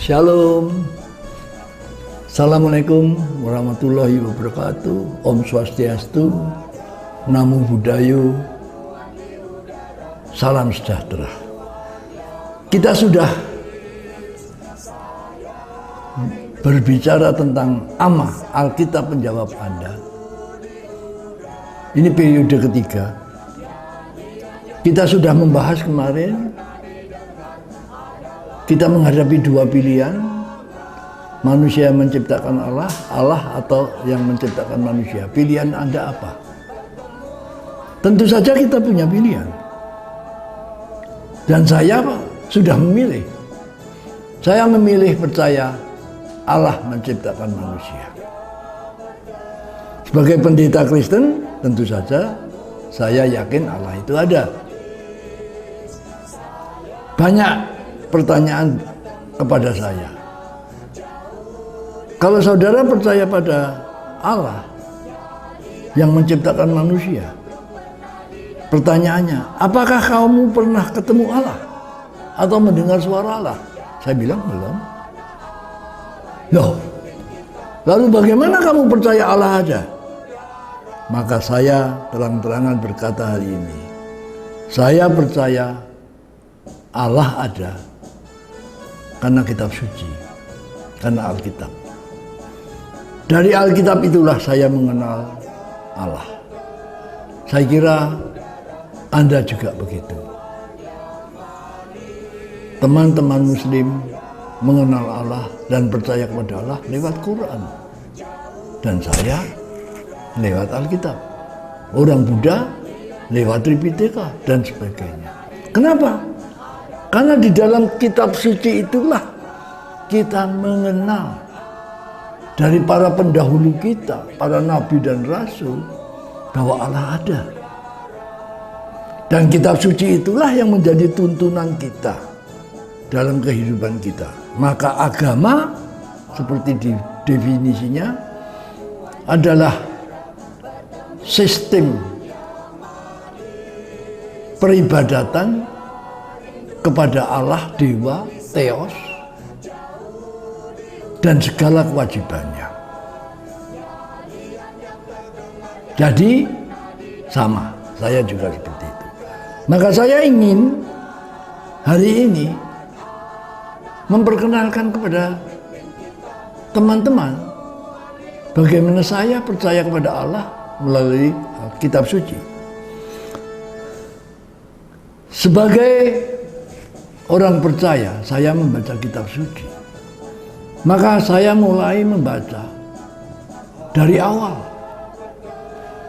Shalom. Assalamualaikum warahmatullahi wabarakatuh. Om Swastiastu, Namo Buddhaya, salam sejahtera. Kita sudah berbicara tentang Amma, Alkitab Penjawab Anda. Ini periode ketiga. Kita sudah membahas kemarin, kita menghadapi dua pilihan, manusia yang menciptakan Allah, Allah atau yang menciptakan manusia. Pilihan Anda apa? Tentu saja kita punya pilihan. Dan saya sudah memilih. Saya memilih percaya Allah menciptakan manusia. Sebagai pendeta Kristen, tentu saja saya yakin Allah itu ada. Banyak pertanyaan kepada saya. Kalau saudara percaya pada Allah yang menciptakan manusia, pertanyaannya, apakah kamu pernah ketemu Allah atau mendengar suara Allah? Saya bilang belum. Loh, lalu bagaimana kamu percaya Allah ada? Maka saya terang-terangan berkata hari ini, saya percaya Allah ada karena kitab suci, karena Alkitab. Dari Alkitab itulah saya mengenal Allah. Saya kira Anda juga begitu. Teman-teman Muslim mengenal Allah dan percaya kepada Allah lewat Quran. Dan saya lewat Alkitab. Orang Buddha lewat Tripitaka dan sebagainya. Kenapa? Karena di dalam kitab suci itulah kita mengenal dari para pendahulu kita, para nabi dan rasul, bahwa Allah ada. Dan kitab suci itulah yang menjadi tuntunan kita dalam kehidupan kita. Maka agama, seperti definisinya, adalah sistem peribadatan kepada Allah, Dewa, Theos, dan segala kewajibannya. Jadi sama, saya juga seperti itu. Maka saya ingin hari ini memperkenalkan kepada teman-teman bagaimana saya percaya kepada Allah melalui kitab suci. Sebagai orang percaya, saya membaca kitab suci. Maka saya mulai membaca dari awal.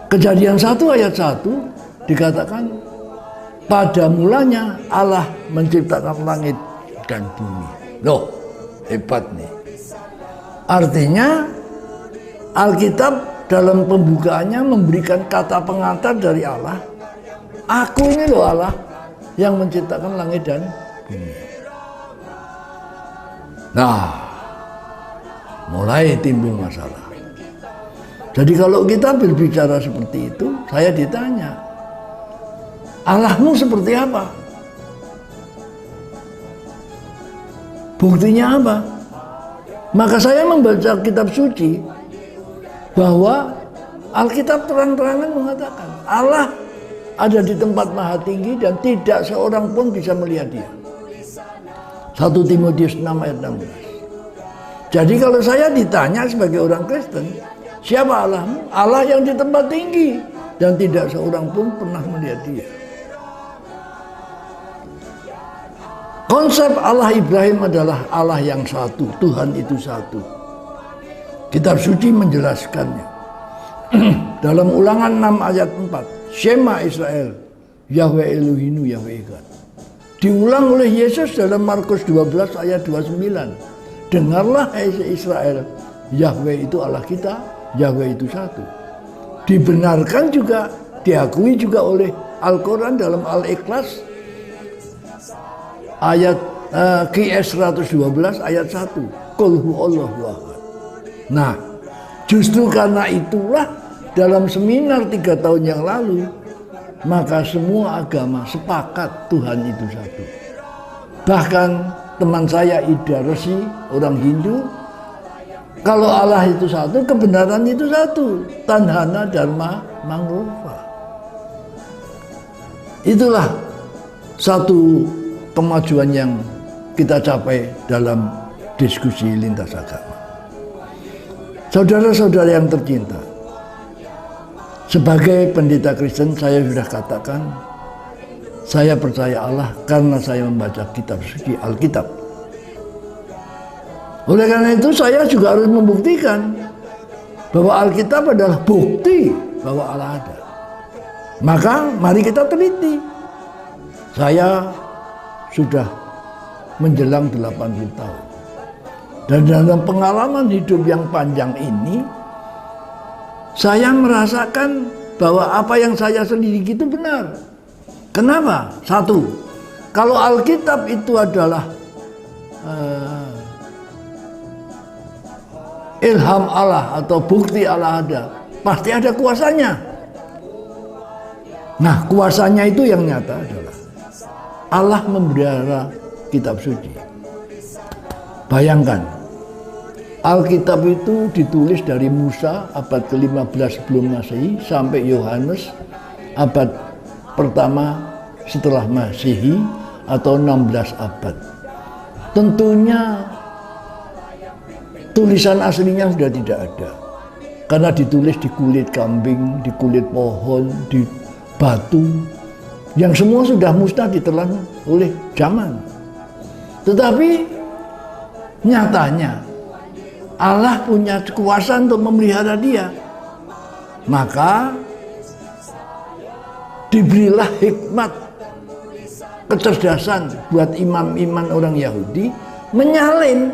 Kejadian 1 ayat 1 dikatakan, pada mulanya Allah menciptakan langit dan bumi. Loh, hebat nih. Artinya Alkitab dalam pembukaannya memberikan kata pengantar dari Allah. Aku ini loh Allah yang menciptakan langit dan bumi. Nah, mulai timbul masalah. Jadi kalau kita berbicara seperti itu, saya ditanya, Allahmu seperti apa? Buktinya apa? Maka saya membaca kitab suci bahwa Alkitab terang-terangan mengatakan Allah ada di tempat maha tinggi dan tidak seorang pun bisa melihat dia. 1 Timotius 6 ayat 16. Jadi kalau saya ditanya sebagai orang Kristen, siapa Allahmu? Allah yang di tempat tinggi dan tidak seorang pun pernah melihat dia. Konsep Allah Ibrahim adalah Allah yang satu, Tuhan itu satu. Kitab suci menjelaskannya. Dalam Ulangan 6 ayat 4, Shema Israel, Yahweh Elohinu Yahweh Echad. Diulang oleh Yesus dalam Markus 12 ayat 29. Dengarlah hai Israel, Yahweh itu Allah kita, Yahweh itu satu. Dibenarkan juga, diakui juga oleh Al-Quran dalam Al-Ikhlas ayat QS 112 ayat 1. Qul huwallahu ahad. Nah, justru karena itulah dalam seminar 3 tahun yang lalu, maka semua agama sepakat Tuhan itu satu. Bahkan teman saya Ida Resi, orang Hindu, kalau Allah itu satu, kebenaran itu satu. Tanhana Dharma Mangruva. Itulah satu kemajuan yang kita capai dalam diskusi lintas agama. Saudara-saudara yang tercinta, sebagai pendeta Kristen saya sudah katakan, saya percaya Allah karena saya membaca kitab suci Alkitab. Oleh karena itu saya juga harus membuktikan bahwa Alkitab adalah bukti bahwa Allah ada. Maka mari kita teliti. Saya sudah menjelang 80 tahun. Dan dalam pengalaman hidup yang panjang ini, saya merasakan bahwa apa yang saya selidiki itu benar. Kenapa? Satu, kalau Alkitab itu adalah ilham Allah atau bukti Allah ada, pasti ada kuasanya. Nah, kuasanya itu yang nyata adalah Allah memelihara kitab suci. Bayangkan, Alkitab itu ditulis dari Musa abad ke-15 sebelum Masehi sampai Yohanes abad pertama setelah Masehi atau 16 abad. Tentunya tulisan aslinya sudah tidak ada, karena ditulis di kulit kambing, di kulit pohon, di batu, yang semua sudah musnah ditelan oleh zaman. Tetapi nyatanya Allah punya kuasa untuk memelihara dia. Maka diberilah hikmat, kecerdasan buat imam-imam orang Yahudi menyalin.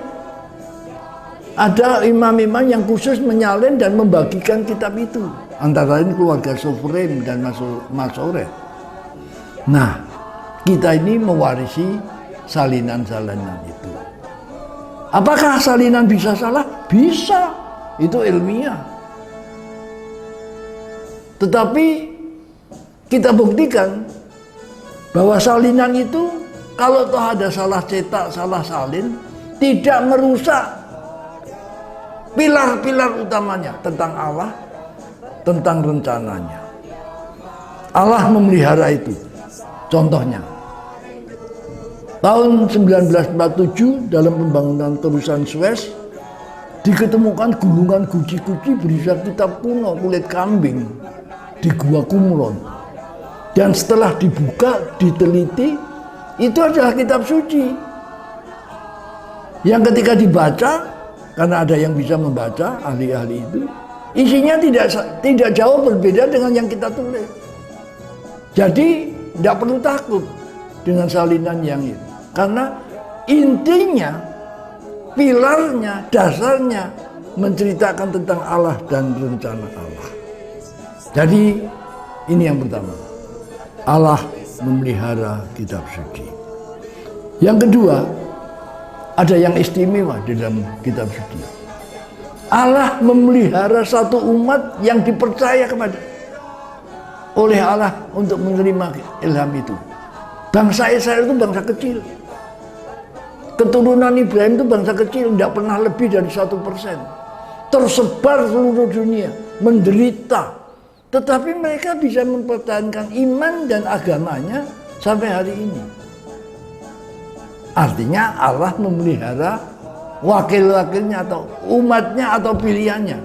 Ada imam-imam yang khusus menyalin dan membagikan kitab itu, antara lain keluarga Sofrim dan Masoret. Nah, kita ini mewarisi salinan-salinan itu. Apakah salinan bisa salah? Bisa, itu ilmiah. Tetapi kita buktikan bahwa salinan itu kalau toh ada salah cetak, salah salin, tidak merusak pilar-pilar utamanya tentang Allah, tentang rencananya. Allah memelihara itu. Contohnya, tahun 1947 dalam pembangunan terusan Suez diketemukan gulungan guci-guci berisi kitab kuno kulit kambing di Gua Qumran. Dan setelah dibuka, diteliti, itu adalah kitab suci. Yang ketika dibaca, karena ada yang bisa membaca, ahli-ahli itu, isinya tidak jauh berbeda dengan yang kita tulis. Jadi tidak perlu takut dengan salinan yang itu, karena intinya, pilarnya, dasarnya menceritakan tentang Allah dan rencana Allah. Jadi ini yang pertama, Allah memelihara kitab suci. Yang kedua, ada yang istimewa di dalam kitab suci. Allah memelihara satu umat yang dipercaya oleh Allah untuk menerima ilham itu. Bangsa Israel itu bangsa kecil. Keturunan Ibrahim itu bangsa kecil, tidak pernah lebih dari 1%. Tersebar seluruh dunia, menderita. Tetapi mereka bisa mempertahankan iman dan agamanya sampai hari ini. Artinya Allah memelihara wakil-wakilnya atau umatnya atau pilihannya.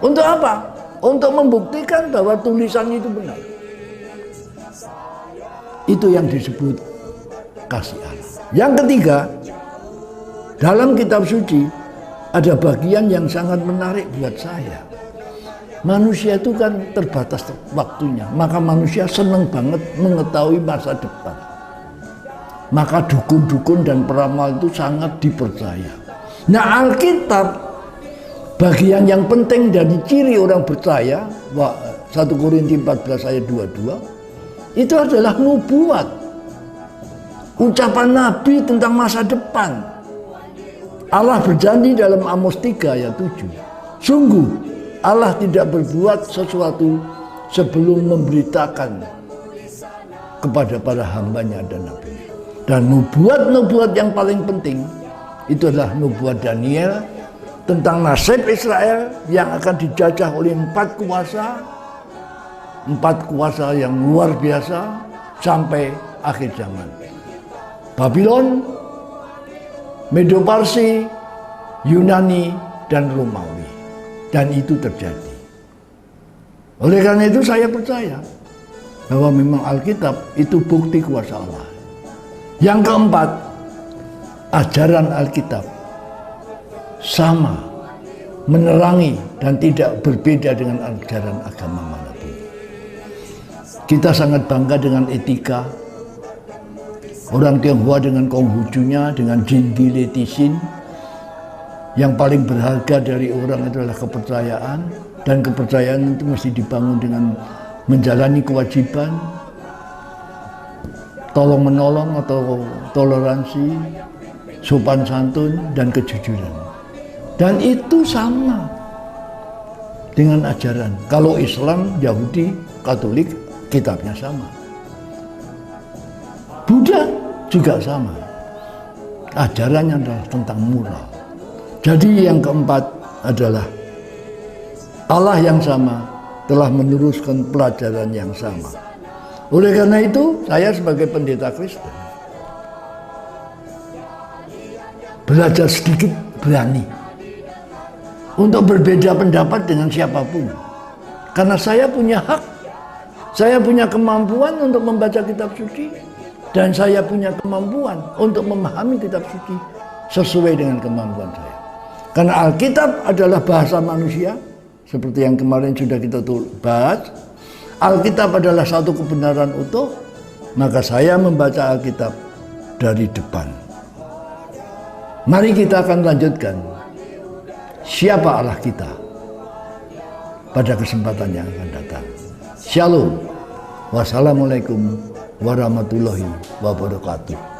Untuk apa? Untuk membuktikan bahwa tulisan itu benar. Itu yang disebut kasih Allah. Yang ketiga, dalam kitab suci ada bagian yang sangat menarik buat saya. Manusia itu kan terbatas waktunya, maka manusia senang banget mengetahui masa depan. Maka dukun-dukun dan peramal itu sangat dipercaya. Nah, Alkitab, bagian yang penting dari ciri orang percaya, 1 Korintus 14 ayat 22, itu adalah nubuat, ucapan Nabi tentang masa depan. Allah berjanji dalam Amos 3 ayat 7, sungguh Allah tidak berbuat sesuatu sebelum memberitakan kepada para hambanya dan nabinya. Dan nubuat-nubuat yang paling penting itu adalah nubuat Daniel tentang nasib Israel yang akan dijajah oleh 4 kuasa yang luar biasa sampai akhir zaman. Babylon, Medo-Parsi, Yunani, dan Romawi. Dan itu terjadi. Oleh karena itu saya percaya bahwa memang Alkitab itu bukti kuasa Allah. Yang keempat, ajaran Alkitab sama, menerangi dan tidak berbeda dengan ajaran agama manapun. Kita sangat bangga dengan etika. Orang Tionghoa dengan Konghucunya, dengan Jinggi Letisin. Yang paling berharga dari orang adalah kepercayaan. Dan kepercayaan itu mesti dibangun dengan menjalani kewajiban, tolong menolong atau toleransi, sopan santun, dan kejujuran. Dan itu sama dengan ajaran. Kalau Islam, Yahudi, Katolik, kitabnya sama. Buddha juga sama. Ajarannya adalah tentang moral. Jadi yang keempat adalah Allah yang sama telah meneruskan pelajaran yang sama. Oleh karena itu, saya sebagai pendeta Kristen belajar sedikit berani untuk berbeda pendapat dengan siapapun. Karena saya punya hak, saya punya kemampuan untuk membaca kitab suci, dan saya punya kemampuan untuk memahami kitab suci sesuai dengan kemampuan saya. Karena Alkitab adalah bahasa manusia, seperti yang kemarin sudah kita bahas. Alkitab adalah satu kebenaran utuh, maka saya membaca Alkitab dari depan. Mari kita akan lanjutkan siapa Allah kita pada kesempatan yang akan datang. Shalom. Wassalamualaikum warahmatullahi wabarakatuh.